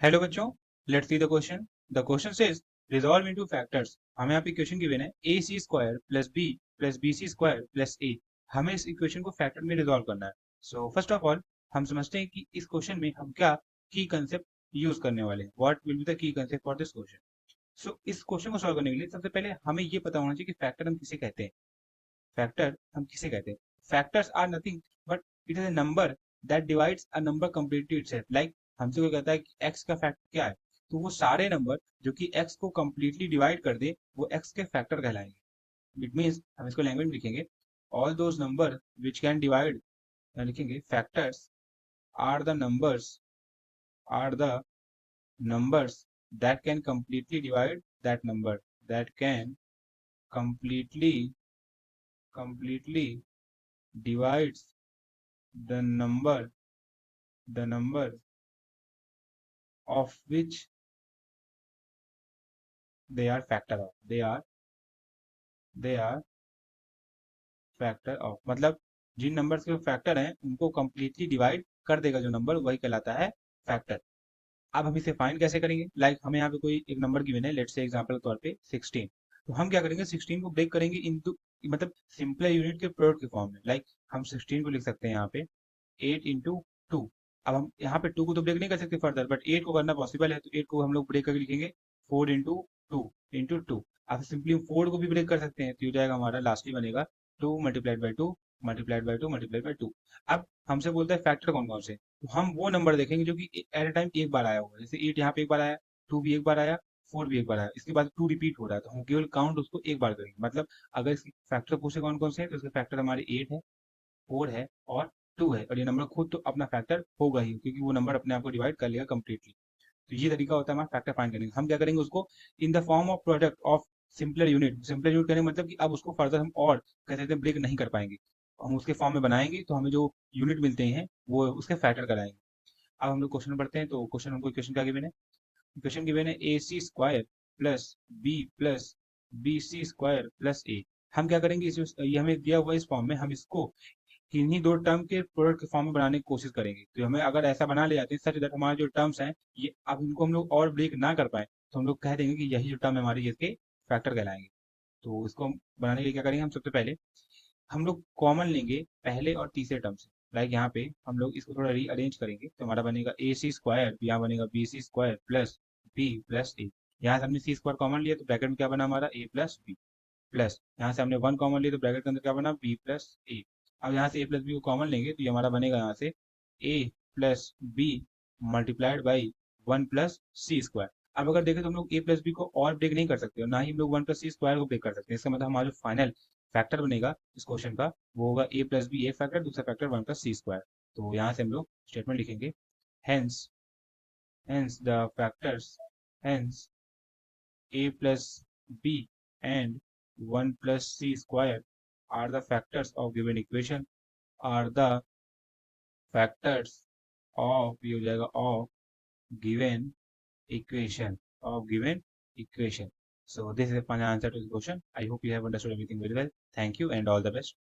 Hello बच्चों, let's see the question. The question says resolve into factors. हमें यहाँ पे इक्वेशन गिवन है a c square plus b c square plus a. हमें इस equation को फैक्टर में रिजॉल्व करना है। सो फर्स्ट ऑफ ऑल हम समझते हैं कि इस क्वेश्चन में हम क्या की कंसेप्ट यूज करने वाले हैं। What will be the key concept for this question. So इस क्वेश्चन को सॉल्व करने के लिए सबसे पहले हमें ये पता होना चाहिए कि फैक्टर हम किसे कहते हैं। फैक्टर हम किसे कहते हैं? Factors are nothing but it is a number that divides a number completely itself. Like हमसे कोई कहता है कि x का फैक्टर क्या है, तो वो सारे नंबर जो कि x को कंप्लीटली डिवाइड कर दे वो x के फैक्टर कहलाएंगे। इट मीन्स हम इसको लैंग्वेज में लिखेंगे all those number which can divide, लिखेंगे factors are the numbers are the numbers that can completely divide that number, that can completely divides the number of which they are factor of, they are factor of, मतलब जिन numbers के factor हैं उनको completely divide कर देगा जो number, वही कहलाता है फैक्टर। अब हम इसे फाइंड कैसे करेंगे? लाइक हमें यहाँ पे कोई एक नंबर गिवन है, लेट्स से एग्जांपल के तौर पे 16। तो हम क्या करेंगे, 16 को ब्रेक करेंगे इनटू, मतलब सिंपल यूनिट के प्रोडक्ट के फॉर्म में। लाइक हम 16 को लिख सकते हैं यहाँ पे 8 इंटू टू। अब हम यहाँ पे 2 को तो ब्रेक नहीं कर सकते फर्दर, बट 8 को करना पॉसिबल है, तो 8 को हम लोग ब्रेक करके लिखेंगे 4 इंटू टू। अब सिंपली 4 को भी ब्रेक कर सकते हैं, तो ये जाएगा हमारा लास्टली बनेगा 2 multiplied by two multiplied by two multiplied by two. अब हमसे बोलता है फैक्टर कौन कौन से, तो हम वो नंबर देखेंगे जो कि एट ए टाइम एक बार आया होगा। जैसे 8 यहाँ पे एक बार आया, 2 भी एक बार आया, 4 भी एक बार आया, इसके बाद 2 रिपीट हो रहा है, तो हम केवल काउंट उसको एक बार करेंगे। मतलब अगर इसके फैक्टर पूछे कौन कौन से हैं, तो इसके फैक्टर हमारे 8 है, 4 है और 2 है। और ये नंबर खुद तो अपना फैक्टर होगा ही, क्योंकि वो नंबर अपने आप को डिवाइड कर लेगा कम्प्लीटली। तो ये तरीका होता है हमारा फैक्टर फाइंड करने का। हम क्या करेंगे, उसको in the form of product of simpler unit. Simpler unit करने का मतलब कि अब उसको फर्दर हम और कह सकते हैं ब्रेक नहीं कर पाएंगे, हम उसके फॉर्म में बनाएंगे तो हमें जो यूनिट मिलते हैं वो उसके फैक्टर कराएंगे। अब हम लोग क्वेश्चन पढ़ते हैं। तो क्वेश्चन हमको क्वेश्चन क्या गिवन है? क्वेश्चन गिवन है a c square plus b c square plus a. हम क्या करेंगे, ये हमें दिया हुआ इस फॉर्म में, हम इसको किन्हीं दो टर्म के प्रोडक्ट के फॉर्म में बनाने की कोशिश करेंगे। तो हमें अगर ऐसा बना ले जाते हैं सच दैट हमारे जो टर्म्स हैं ये अब इनको हम लोग और ब्रेक ना कर पाए, तो हम लोग कह देंगे कि यही जो टर्म है हमारी इसके फैक्टर कहलाएंगे। तो इसको हम बनाने के लिए क्या करेंगे, हम सबसे पहले हम लोग कॉमन लेंगे पहले और तीसरे टर्म से। लाइक यहाँ पे हम लोग इसको थोड़ा रीअरेंज करेंगे, तो हमारा बनेगा ए सी स्क्वायर, यहाँ बनेगा b c square plus b plus a. यहाँ से हमने सी स्क्वायर कॉमन लिया तो ब्रैकेट में क्या बना हमारा ए प्लस बी, प्लस यहाँ से हमने वन कॉमन लिया तो ब्रैकेट के अंदर क्या बना बी प्लस ए। अब यहाँ से ए प्लस बी को कॉमन लेंगे तो ये हमारा बनेगा यहाँ से a plus b multiplied by one plus c square. अब अगर देखें तो हम लोग ए प्लस बी को और ब्रेक नहीं कर सकते और ना ही हम लोग वन प्लस सी स्क्वायर को ब्रेक कर सकते हैं। इसका मतलब हमारा जो फाइनल फैक्टर बनेगा इस क्वेश्चन का वो होगा ए प्लस बी एक फैक्टर, दूसरा factor one plus c square. तो यहाँ से हम लोग स्टेटमेंट लिखेंगे hence hence the factors hence a plus b and 1 plus c square are the factors of given equation, are the factors of, ये हो जाएगा of given equation. So this is the final answer to the question. I hope you have understood everything very well. Thank you and all the best.